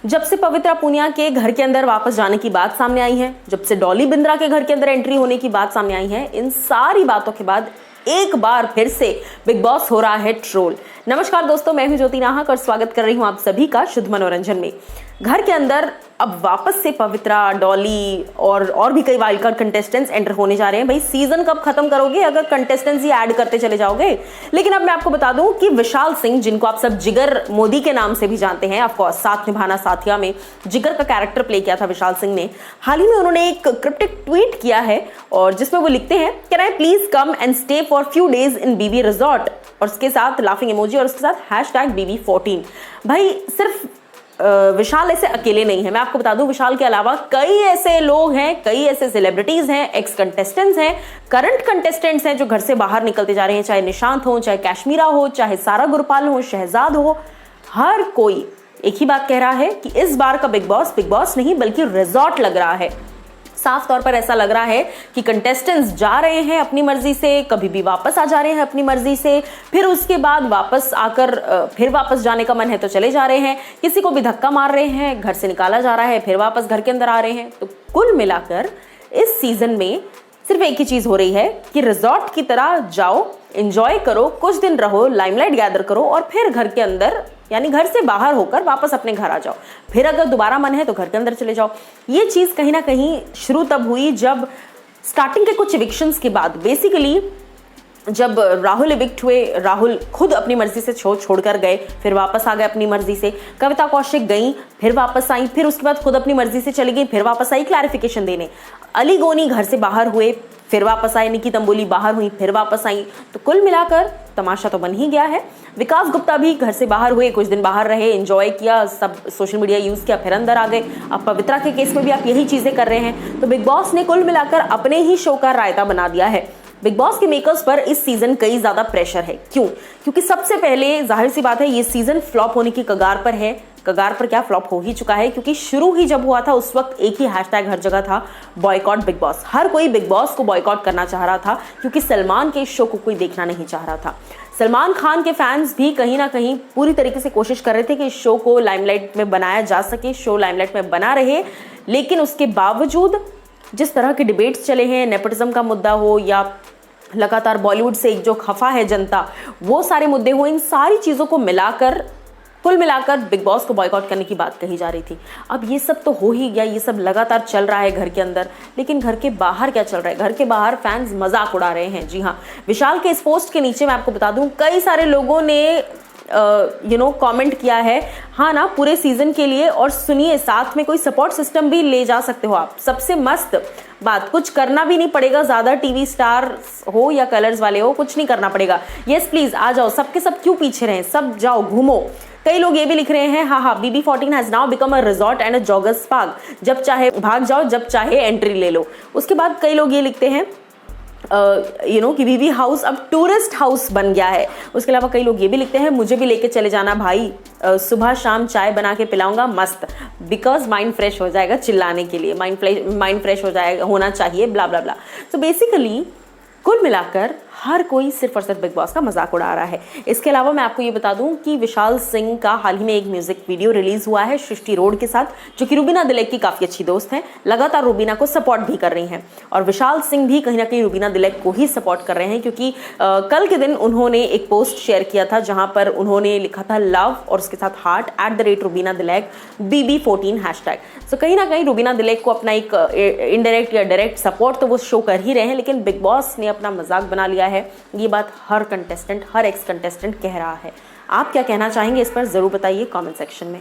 जब से पवित्रा पुनिया के घर के अंदर वापस जाने की बात सामने आई है, जब से डॉली बिंद्रा के घर के अंदर एंट्री होने की बात सामने आई है, इन सारी बातों के बाद एक बार फिर से बिग बॉस हो रहा है ट्रोल। नमस्कार दोस्तों, मैं हूं ज्योति नाहक और स्वागत कर रही हूं आप सभी का शुद्ध मनोरंजन में। घर के अंदर अब वापस से पवित्रा, डॉली और भी कई वाइल्ड कार्ड कंटेस्टेंट्स एंटर होने जा रहे हैं। भाई सीजन कब खत्म करोगे अगर कंटेस्टेंट्स ही ऐड करते चले जाओगे। लेकिन अब मैं आपको बता दूं कि विशाल सिंह, जिनको आप सब जिगर मोदी के नाम से भी जानते हैं, ऑफ कोर्स साथ निभाना साथिया में जिगर का कैरेक्टर प्ले किया था विशाल सिंह ने, हाल ही में उन्होंने एक क्रिप्टिक ट्वीट किया है और जिसमें वो लिखते हैं, can I please come and stay for few days in BB resort, और उसके साथ लाफिंग इमोजी और उसके साथ #BB14। भाई सिर्फ विशाल ऐसे अकेले नहीं है, मैं आपको बता दूं विशाल के अलावा कई ऐसे लोग हैं, कई ऐसे सेलिब्रिटीज हैं, एक्स कंटेस्टेंट्स हैं, करंट कंटेस्टेंट्स हैं जो घर से बाहर निकलते जा रहे हैं। चाहे निशांत हो, चाहे कैश्मीरा हो, चाहे सारा गुरपाल हो, शहजाद हो, हर कोई एक ही बात कह रहा है कि इस बार का बिग बॉस नहीं बल्कि रिजॉर्ट लग रहा है। साफ तौर पर ऐसा लग रहा है कि कंटेस्टेंट्स जा रहे हैं अपनी मर्जी से, कभी भी वापस आ जा रहे हैं अपनी मर्जी से, फिर उसके बाद वापस आकर फिर वापस जाने का मन है तो चले जा रहे हैं, किसी को भी धक्का मार रहे हैं, घर से निकाला जा रहा है, फिर वापस घर के अंदर आ रहे हैं। तो कुल मिलाकर इस सीजन में सिर्फ एक ही चीज हो रही है कि रिजॉर्ट की तरह जाओ, एंजॉय करो, कुछ दिन रहो, लाइमलाइट गैदर करो और फिर घर के अंदर यानी घर से बाहर होकर वापस अपने घर आ जाओ। फिर अगर दोबारा मन है तो घर के अंदर चले जाओ। ये चीज कहीं ना कहीं शुरू तब हुई जब स्टार्टिंग के कुछ इविक्शंस के बाद, बेसिकली जब राहुल इविक्ट हुए, राहुल खुद अपनी मर्जी से छोड़कर गए, फिर वापस आ गए अपनी मर्जी से। कविता कौशिक गई, फिर वापस आई, फिर उसके बाद खुद अपनी मर्जी से चली गई, फिर वापस आई क्लैरिफिकेशन देने। अली गोनी घर से बाहर हुए, फिर वापस आए, निकी तंबोली बाहर हुई, फिर वापस आई। तो कुल मिलाकर तमाशा तो बन ही गया है। विकास गुप्ता भी घर से बाहर हुए, कुछ दिन बाहर रहे, एंजॉय किया, सब सोशल मीडिया यूज किया, फिर अंदर आ गए। अब पवित्रा के केस में भी आप यही चीजें कर रहे हैं। तो बिग बॉस ने कुल मिलाकर अपने ही शो का रायता बना दिया है। बिग बॉस के मेकर्स पर इस सीजन कई ज्यादा प्रेशर है। क्यों? क्योंकि सबसे पहले जाहिर सी बात है ये सीजन फ्लॉप होने की कगार पर है। कगार पर क्या, फ्लॉप हो ही चुका है, क्योंकि शुरू ही जब हुआ था उस वक्त एक ही हैशटैग हर जगह था, बॉयकॉट बिग बॉस। हर कोई बिग बॉस को बॉयकॉट करना चाह रहा था क्योंकि सलमान के इस शो को कोई देखना नहीं चाह रहा था। सलमान खान के फैंस भी कहीं ना कहीं पूरी तरीके से कोशिश कर रहे थे कि इस शो को लाइमलाइट में बनाया जा सके, शो लाइमलाइट में बना रहे। लेकिन उसके बावजूद जिस तरह के डिबेट्स चले हैं, नेपोटिज्म का मुद्दा हो या लगातार बॉलीवुड से एक जो खफा है जनता, वो सारे मुद्दे हो, इन सारी चीज़ों को मिलाकर कुल मिलाकर बिग बॉस को बॉयकॉट करने की बात कही जा रही थी। अब ये सब तो हो ही गया, ये सब लगातार चल रहा है घर के अंदर, लेकिन घर के बाहर क्या चल रहा है? घर के बाहर फैंस मजाक उड़ा रहे हैं। जी हाँ, विशाल के इस पोस्ट के नीचे मैं आपको बता दूं कई सारे लोगों ने कमेंट किया है, हाँ ना, पूरे सीजन के लिए, और सुनिए साथ में कोई सपोर्ट सिस्टम भी ले जा सकते हो आप। सबसे मस्त बात, कुछ करना भी नहीं पड़ेगा, ज्यादा टीवी स्टार हो या कलर्स वाले हो, कुछ नहीं करना पड़ेगा। यस प्लीज आ जाओ, सबके सब क्यों पीछे रहें, सब जाओ घूमो। कई लोग ये भी लिख रहे हैं, हाँ BB14 has now become a resort and a joggers park, जब चाहे भाग जाओ, जब चाहे एंट्री ले लो। उसके बाद कई लोग ये लिखते हैं कि बीबी हाउस अब टूरिस्ट हाउस बन गया है। उसके अलावा कई लोग ये भी लिखते हैं, मुझे भी लेके चले जाना भाई, सुबह शाम चाय बना के पिलाऊंगा मस्त, बिकॉज माइंड फ्रेश हो जाएगा, चिल्लाने के लिए माइंड फ्रेश हो जाएगा, होना चाहिए, ब्ला ब्ला ब्ला। तो बेसिकली कुल मिलाकर हर कोई सिर्फ और सिर्फ बिग बॉस का मजाक उड़ा रहा है। इसके अलावा मैं आपको ये बता दूं कि विशाल सिंह का हाल ही में एक म्यूजिक वीडियो रिलीज हुआ है सृष्टि रोड के साथ, जो कि रुबीना दिलेक की काफी अच्छी दोस्त हैं, लगातार रुबीना को सपोर्ट भी कर रही हैं। और विशाल सिंह भी कहीं ना कहीं रुबीना दिलेक को ही सपोर्ट कर रहे हैं, क्योंकि कल के दिन उन्होंने एक पोस्ट शेयर किया था जहां पर उन्होंने लिखा था लव और उसके साथ heart @Rubina Dilaik BB14 hashtag. तो कहीं ना कहीं रुबीना दिलेक को अपना एक इनडायरेक्ट या डायरेक्ट सपोर्ट तो वो शो कर ही रहे हैं, लेकिन बिग बॉस ने अपना मजाक बना लिया है। ये बात हर कंटेस्टेंट, हर एक्स कंटेस्टेंट कह रहा है। आप क्या कहना चाहेंगे इस पर जरूर बताइए कमेंट सेक्शन में।